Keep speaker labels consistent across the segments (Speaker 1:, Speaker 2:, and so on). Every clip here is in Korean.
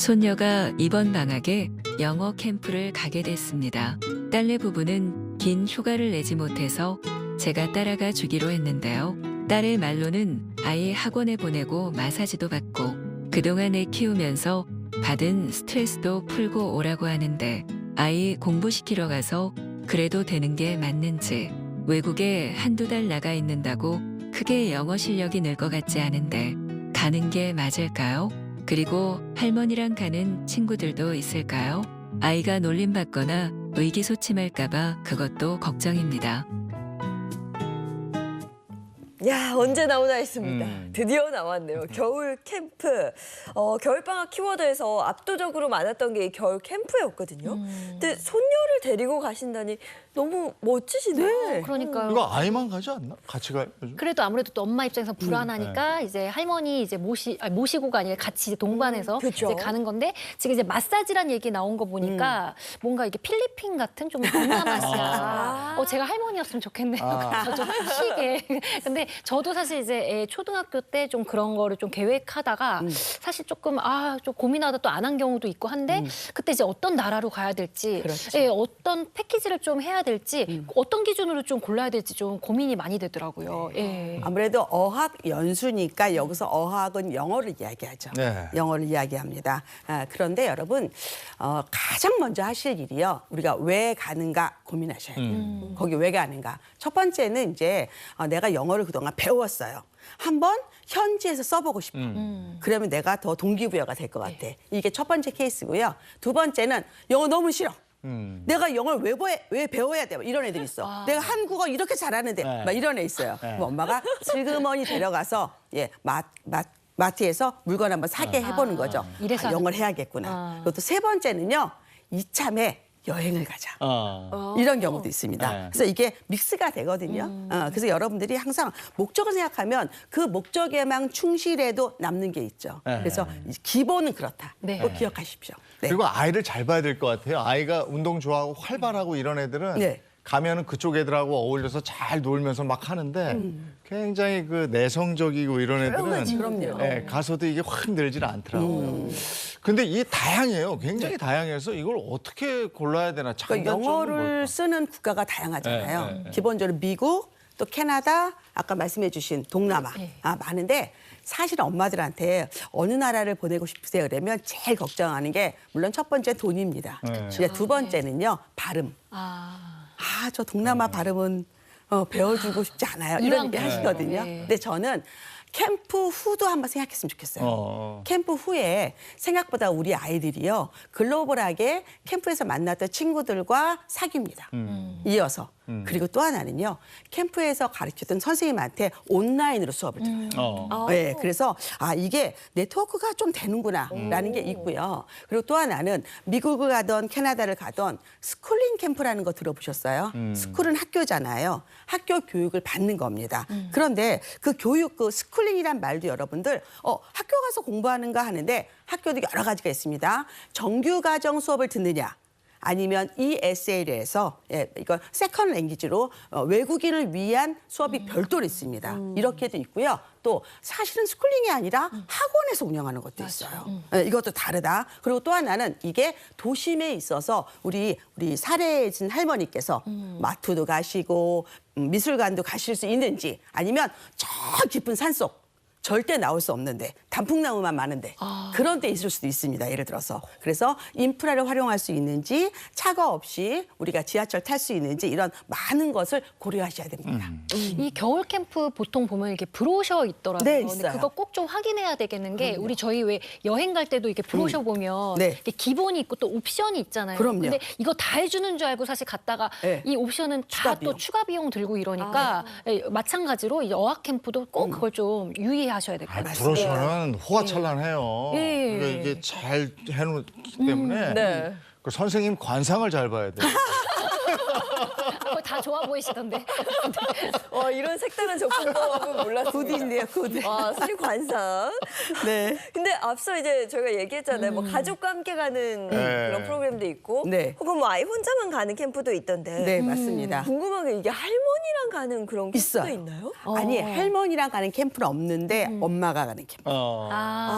Speaker 1: 손녀가 이번 방학에 영어 캠프를 가게 됐습니다. 딸네 부부는 긴 휴가를 내지 못해서 제가 따라가 주기로 했는데요. 딸의 말로는 아이 학원에 보내고 마사지도 받고 그동안 애 키우면서 받은 스트레스도 풀고 오라고 하는데 아이 공부시키러 가서 그래도 되는 게 맞는지 외국에 한두 달 나가 있는다고 크게 영어 실력이 늘 것 같지 않은데 가는 게 맞을까요? 그리고 할머니랑 가는 친구들도 있을까요? 아이가 놀림받거나 의기소침할까봐 그것도 걱정입니다.
Speaker 2: 야, 언제 나오나 했습니다. 드디어 나왔네요. 겨울 캠프. 겨울방학 키워드에서 압도적으로 많았던 게 이 겨울 캠프였거든요. 근데 손녀를 데리고 가신다니 너무 멋지시네요.
Speaker 3: 네.
Speaker 4: 그러니까요.
Speaker 3: 이거 아이만 가지 않나? 같이 가요?
Speaker 4: 그래도 아무래도 또 엄마 입장에서 불안하니까 이제 할머니 이제 모시고가 아니라 같이 이제 동반해서
Speaker 2: 그쵸.
Speaker 4: 이제 가는 건데 지금 이제 마사지란 얘기 나온 거 보니까 뭔가 이게 필리핀 같은 좀 동남아시아. 제가 할머니였으면 좋겠네요. 좀 쉬게. 근데 저도 사실 이제 애 초등학교 때 좀 그런 거를 좀 계획하다가 사실 조금 좀 고민하다 또 안 한 경우도 있고 한데 그때 이제 어떤 나라로 가야 될지,
Speaker 2: 그렇죠.
Speaker 4: 예, 어떤 패키지를 좀 해야 될지, 어떤 기준으로 좀 골라야 될지 좀 고민이 많이 되더라고요. 예.
Speaker 5: 아무래도 어학 연수니까 여기서 어학은 영어를 이야기하죠.
Speaker 3: 네.
Speaker 5: 영어를 이야기합니다. 그런데 여러분 가장 먼저 하실 일이요. 우리가 왜 가는가 고민하셔야 돼요. 거기 왜 가는가. 첫 번째는 이제 내가 영어를 그동안 배웠어요. 한번 현지에서 써보고 싶어. 그러면 내가 더 동기부여가 될 것 같아. 이게 첫 번째 케이스고요. 두 번째는 영어 너무 싫어. 내가 영어를 왜 배워야 돼? 이런 애들이 있어. 내가 한국어 이렇게 잘하는데
Speaker 3: 네.
Speaker 5: 막 이런 애 있어요. 그럼 엄마가 슬그머니 데려가서 마트에서 물건 한번 사게 해보는 거죠.
Speaker 4: 이래서
Speaker 5: 영어를 해야겠구나. 그리고 또 세 번째는요. 이참에 여행을 가자. 이런 경우도 있습니다.
Speaker 3: 네.
Speaker 5: 그래서 이게 믹스가 되거든요. 그래서 여러분들이 항상 목적을 생각하면 그 목적에만 충실해도 남는 게 있죠.
Speaker 3: 네.
Speaker 5: 그래서 기본은 그렇다.
Speaker 4: 네.
Speaker 5: 꼭 기억하십시오. 네.
Speaker 3: 그리고 아이를 잘 봐야 될 것 같아요. 아이가 운동 좋아하고 활발하고 이런 애들은
Speaker 5: 네.
Speaker 3: 가면은 그쪽 애들하고 어울려서 잘 놀면서 막 하는데 굉장히 그 내성적이고 이런 애들은
Speaker 5: 그럼요.
Speaker 3: 예, 가서도 이게 확 늘질 않더라고요. 근데 이게 다양해요. 굉장히 다양해서 이걸 어떻게 골라야 되나.
Speaker 5: 그러니까
Speaker 3: 장단점은
Speaker 5: 영어를
Speaker 3: 뭘까?
Speaker 5: 쓰는 국가가 다양하잖아요.
Speaker 3: 네, 네.
Speaker 5: 기본적으로 미국, 또 캐나다, 아까 말씀해 주신 동남아 많은데 사실 엄마들한테 어느 나라를 보내고 싶으세요? 그러면 제일 걱정하는 게 물론 첫 번째 돈입니다.
Speaker 3: 네.
Speaker 5: 이제 두 번째는요. 발음. 저 동남아 발음은 배워주고 싶지 않아요. 이런 얘기
Speaker 4: 이왕
Speaker 5: 하시거든요.
Speaker 4: 네.
Speaker 5: 근데 저는 캠프 후도 한번 생각했으면 좋겠어요. 캠프 후에 생각보다 우리 아이들이요. 글로벌하게 캠프에서 만났던 친구들과 사귀입니다. 이어서. 그리고 또 하나는요. 캠프에서 가르쳤던 선생님한테 온라인으로 수업을 들어요. 네, 그래서 이게 네트워크가 좀 되는구나라는 게 있고요. 그리고 또 하나는 미국을 가던 캐나다를 가던 스쿨링 캠프라는 거 들어보셨어요? 스쿨은 학교잖아요. 학교 교육을 받는 겁니다. 그런데 그 교육, 그 스쿨링이란 말도 여러분들 학교 가서 공부하는가 하는데 학교도 여러 가지가 있습니다. 정규과정 수업을 듣느냐. 아니면 ESL을 해서 이거 세컨 랭귀지로 외국인을 위한 수업이 별도로 있습니다. 이렇게도 있고요. 또 사실은 스쿨링이 아니라 학원에서 운영하는 것도 있어요. 이것도 다르다. 그리고 또 하나는 이게 도심에 있어서 우리 사례진 할머니께서 마트도 가시고 미술관도 가실 수 있는지 아니면 저 깊은 산속 절대 나올 수 없는데 단풍나무만 많은데 그런 데 있을 수도 있습니다. 예를 들어서. 그래서 인프라를 활용할 수 있는지 차가 없이 우리가 지하철 탈 수 있는지 이런 많은 것을 고려하셔야 됩니다.
Speaker 4: 이 겨울 캠프 보통 보면 이렇게 브로셔 있더라고요.
Speaker 5: 네,
Speaker 4: 근데
Speaker 5: 있어요.
Speaker 4: 그거 꼭 좀 확인해야 되겠는 게 저희 왜 여행 갈 때도 이렇게 브로셔 보면
Speaker 5: 네.
Speaker 4: 이게 기본이 있고 또 옵션이 있잖아요.
Speaker 5: 그럼요.
Speaker 4: 근데 이거 다 해주는 줄 알고 사실 갔다가
Speaker 5: 네.
Speaker 4: 이 옵션은
Speaker 5: 추가
Speaker 4: 다 또
Speaker 5: 비용.
Speaker 4: 추가 비용 들고 이러니까 마찬가지로 이 어학 캠프도 꼭 그걸 좀 유의하셔야 될 것 같아요.
Speaker 3: 브로셔는 호화찬란해요.
Speaker 4: 예.
Speaker 3: 그러니까 이게 잘 해놓기 때문에
Speaker 2: 네.
Speaker 3: 그 선생님 관상을 잘 봐야 돼요.
Speaker 4: 다 다 좋아 보이시던데.
Speaker 2: 이런 색다른 접근법은 몰랐습니다.
Speaker 5: 굿인데요, 굿.
Speaker 2: 수리관상.
Speaker 5: 네.
Speaker 2: 근데 앞서 이제 저희가 얘기했잖아요. 뭐 가족과 함께 가는 그런 프로그램도 있고,
Speaker 5: 네.
Speaker 2: 혹은 뭐 아이 혼자만 가는 캠프도 있던데.
Speaker 5: 네, 맞습니다.
Speaker 2: 궁금한 게 이게 할머니랑 가는 그런 캠프도
Speaker 5: 있어요.
Speaker 2: 있나요?
Speaker 5: 아니, 할머니랑 가는 캠프는 없는데 엄마가 가는 캠프.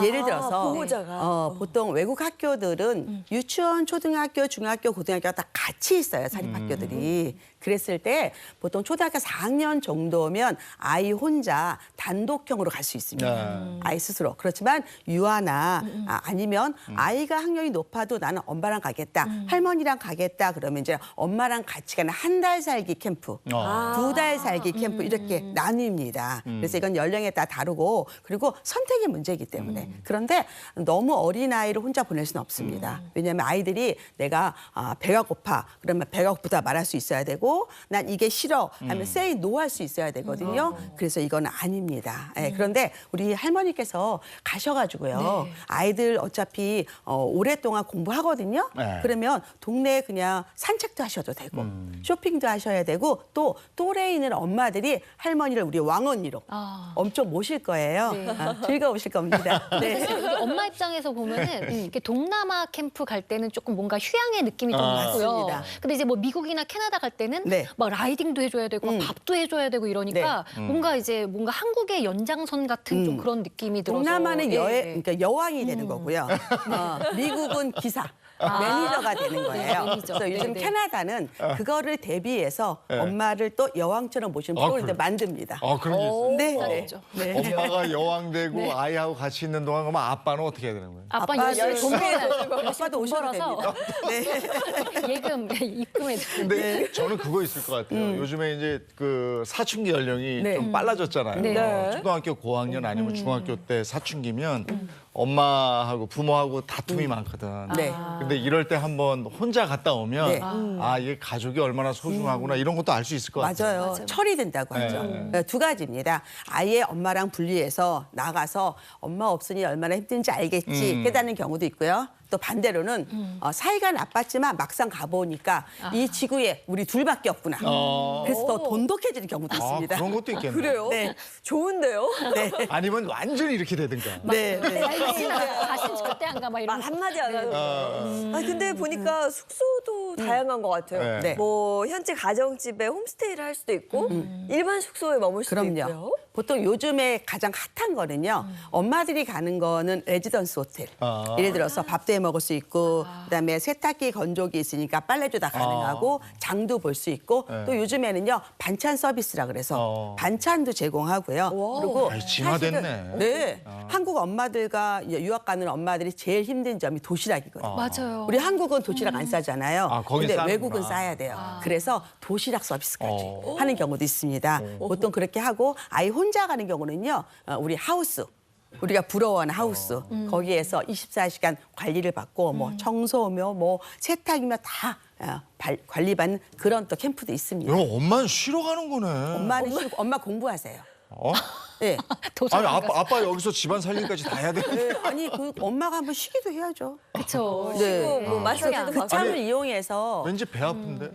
Speaker 5: 예를 들어서
Speaker 2: 보호자가.
Speaker 5: 보통 외국 학교들은 유치원, 초등학교, 중학교, 고등학교가 다 같이 있어요, 사립학교들이. 그랬을 때 보통 초등학교 4학년 정도면 아이 혼자 단독형으로 갈 수 있습니다. 아이 스스로. 그렇지만 유아나 아니면 아이가 학년이 높아도 나는 엄마랑 가겠다, 할머니랑 가겠다 그러면 이제 엄마랑 같이 가는 한 달 살기 캠프, 2달 살기 캠프 이렇게 나뉩니다. 그래서 이건 연령에 따라 다르고 그리고 선택의 문제이기 때문에. 그런데 너무 어린 아이를 혼자 보낼 수는 없습니다. 왜냐하면 아이들이 내가 배가 고파 그러면 배가 고프다 말할 수 있어야 되고 난 이게 싫어 하면 say no 할 수 있어야 되거든요. 그래서 이건 아닙니다. 예, 그런데 우리 할머니께서 가셔가지고요. 아이들 어차피 오랫동안 공부하거든요.
Speaker 3: 네.
Speaker 5: 그러면 동네에 그냥 산책도 하셔도 되고 쇼핑도 하셔야 되고 또 또래 있는 엄마들이 할머니를 우리 왕언니로 엄청 모실 거예요. 즐거우실 겁니다. 네.
Speaker 4: 사실 우리 엄마 입장에서 보면은 이렇게 동남아 캠프 갈 때는 조금 뭔가 휴양의 느낌이 좀 있고요.
Speaker 5: 맞습니다.
Speaker 4: 근데 이제 뭐 미국이나 캐나다 갈 때는
Speaker 5: 네.
Speaker 4: 막 라이딩도 해줘야 되고 막 밥도 해줘야 되고 이러니까 뭔가 이제 뭔가 한국의 연장선 같은 좀 그런 느낌이 들어서
Speaker 5: 동남아는
Speaker 4: 예.
Speaker 5: 그러니까 여왕이 되는 거고요. 미국은 기사. 매니저가 되는 거예요.
Speaker 4: 매니저.
Speaker 5: 그래서 요즘
Speaker 4: 네네.
Speaker 5: 캐나다는 그거를 대비해서 엄마를 또 여왕처럼 모시는 프로그램을
Speaker 3: 그래요?
Speaker 5: 만듭니다.
Speaker 3: 그런 게 있어요.
Speaker 5: 네.
Speaker 4: 싸졌죠.
Speaker 5: 네.
Speaker 3: 엄마가 여왕 되고 아이하고 같이 있는 동안 그러면 아빠는 어떻게 해야 되는 거예요?
Speaker 4: 아빠는 열심히 돈 벌어서
Speaker 5: 아빠도 오셔도 됩니다. 네.
Speaker 4: 예금 입금해
Speaker 3: 근데 저는 그거 있을 것 같아요. 요즘에 이제 그 사춘기 연령이
Speaker 5: 네.
Speaker 3: 좀 빨라졌잖아요.
Speaker 4: 네.
Speaker 3: 초등학교 고학년 아니면 중학교 때 사춘기면 엄마하고 부모하고 다툼이 많거든.
Speaker 5: 네.
Speaker 3: 근데 이럴 때 한번 혼자 갔다 오면
Speaker 5: 네.
Speaker 3: 이게 가족이 얼마나 소중하구나 이런 것도 알 수 있을 것 같아요.
Speaker 5: 맞아요. 철이 된다고 하죠.
Speaker 3: 네.
Speaker 5: 두 가지입니다. 아예 엄마랑 분리해서 나가서 엄마 없으니 얼마나 힘든지 알겠지 깨닫는 경우도 있고요. 또 반대로는 사이가 나빴지만 막상 가보니까 이 지구에 우리 둘밖에 없구나. 그래서 더 돈독해지는 경우도 있습니다.
Speaker 3: 그런 것도 있겠네요.
Speaker 2: 그래요?
Speaker 5: 네.
Speaker 2: 좋은데요?
Speaker 5: 네.
Speaker 3: 아니면 완전히 이렇게 되든가.
Speaker 5: 네. 네.
Speaker 4: 다시는 절대 안 가 막 이런
Speaker 2: 말 한마디 안 하는 거. 근데 보니까 숙소도 다양한 것 같아요.
Speaker 3: 네.
Speaker 2: 뭐 현지 가정집에 홈스테이를 할 수도 있고 일반 숙소에 머물 수도 있고요.
Speaker 5: 그럼요. 보통 요즘에 가장 핫한 거는요. 엄마들이 가는 거는 레지던스 호텔. 예를 들어서 밥도 해 먹을 수 있고 그다음에 세탁기 건조기 있으니까 빨래도 다 가능하고 장도 볼 수 있고 또 요즘에는요. 반찬 서비스라 그래서 반찬도 제공하고요. 그리고
Speaker 3: 진화됐네.
Speaker 5: 사실은 네. 한국 엄마들과 유학 가는 엄마들이 제일 힘든 점이 도시락이거든요.
Speaker 4: 맞아요.
Speaker 5: 우리 한국은 도시락 안 싸잖아요.
Speaker 3: 거긴
Speaker 5: 근데
Speaker 3: 싸는구나.
Speaker 5: 외국은 싸야 돼요. 그래서 도시락 서비스까지 하는 경우도 있습니다. 보통 그렇게 하고 아이 혼자 가는 경우는요. 우리 하우스. 우리가 부러워하는 하우스. 거기에서 24시간 관리를 받고 뭐 청소며 뭐 세탁이며 다 관리받는 그런 또 캠프도 있습니다.
Speaker 3: 이거 엄마는 쉬러 가는 거네.
Speaker 5: 엄마는 쉬고 엄마 공부하세요. 네.
Speaker 3: 아니 아빠 여기서 집안 살림까지 다 해야 돼.
Speaker 5: 네. 아니 그 엄마가 한번 쉬기도 해야죠.
Speaker 4: 그렇죠.
Speaker 5: 네.
Speaker 2: 뭐 마사지도
Speaker 5: 그
Speaker 2: 받고.
Speaker 5: 참을 이용해서
Speaker 3: 왠지 배 아픈데.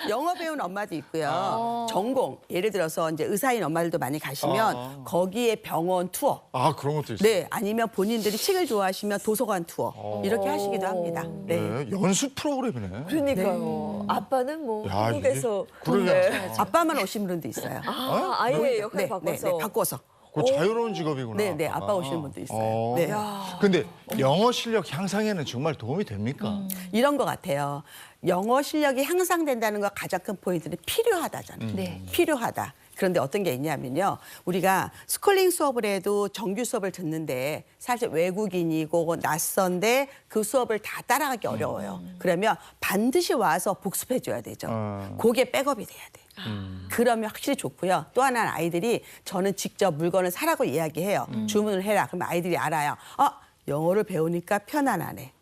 Speaker 5: 영어 배운 엄마도 있고요. 전공 예를 들어서 이제 의사인 엄마들도 많이 가시면 거기에 병원 투어.
Speaker 3: 그런 것도 있어요.
Speaker 5: 네, 아니면 본인들이 책을 좋아하시면 도서관 투어 이렇게 하시기도 합니다. 네.
Speaker 3: 네, 연수 프로그램이네.
Speaker 2: 그러니까요. 아빠는 뭐
Speaker 3: 야,
Speaker 2: 한국에서
Speaker 3: 이게 그러게.
Speaker 2: 네.
Speaker 5: 아빠만 오신 분도 있어요.
Speaker 2: 아이의 역할 바꿔서.
Speaker 5: 네, 바꿔서.
Speaker 3: 그 자유로운 직업이구나.
Speaker 5: 네, 네, 아빠 오시는 분도 있어요. 네.
Speaker 3: 근데 영어 실력 향상에는 정말 도움이 됩니까?
Speaker 5: 이런 것 같아요. 영어 실력이 향상된다는 거 가장 큰 포인트는 필요하다잖아요.
Speaker 4: 네.
Speaker 5: 필요하다. 그런데 어떤 게 있냐면요. 우리가 스쿨링 수업을 해도 정규 수업을 듣는데 사실 외국인이고 낯선데 그 수업을 다 따라가기 어려워요. 그러면 반드시 와서 복습해 줘야 되죠. 그게 백업이 돼야 돼요. 그러면 확실히 좋고요. 또 하나는 아이들이 저는 직접 물건을 사라고 이야기해요. 주문을 해라. 그러면 아이들이 알아요. 영어를 배우니까 편안하네.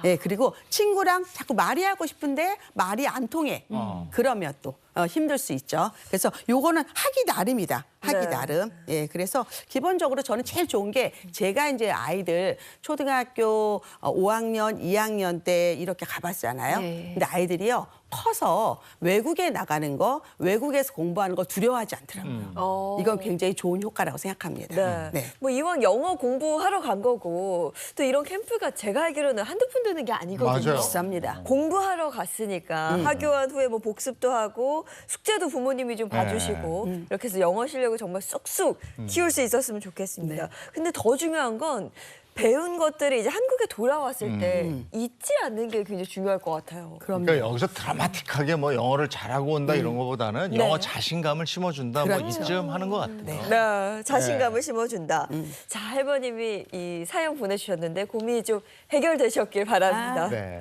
Speaker 5: 네, 그리고 친구랑 자꾸 말이 하고 싶은데 말이 안 통해. 그러면 또 힘들 수 있죠. 그래서 요거는 하기 나름이다. 하기
Speaker 2: 네.
Speaker 5: 나름. 예, 그래서 기본적으로 저는 제일 좋은 게 제가 이제 아이들 초등학교 5학년, 2학년 때 이렇게 가봤잖아요.
Speaker 4: 네.
Speaker 5: 근데 아이들이요. 커서 외국에 나가는 거, 외국에서 공부하는 거 두려워하지 않더라고요. 이건 굉장히 좋은 효과라고 생각합니다.
Speaker 2: 네.
Speaker 5: 네.
Speaker 2: 뭐 이왕 영어 공부하러 간 거고 또 이런 캠프가 제가 알기로는 한두 푼 드는 게 아니거든요.
Speaker 3: 맞아요.
Speaker 5: 비쌉니다.
Speaker 2: 공부하러 갔으니까 학교한 후에 뭐 복습도 하고 숙제도 부모님이 좀 봐주시고 이렇게 해서 영어 실력을 정말 쑥쑥 키울 수 있었으면 좋겠습니다. 근데 더 중요한 건 배운 것들이 이제 한국에 돌아왔을 때 잊지 않는 게 굉장히 중요할 것 같아요.
Speaker 3: 그러니까 여기서 드라마틱하게 뭐 영어를 잘하고 온다 이런 것보다는 영어
Speaker 2: 네.
Speaker 3: 자신감을 심어준다 뭐 이쯤 하는 것 같아요.
Speaker 2: 네, 자신감을 심어준다. 자, 할머님이 이 사연 보내주셨는데 고민이 좀 해결되셨길 바랍니다.
Speaker 3: 네.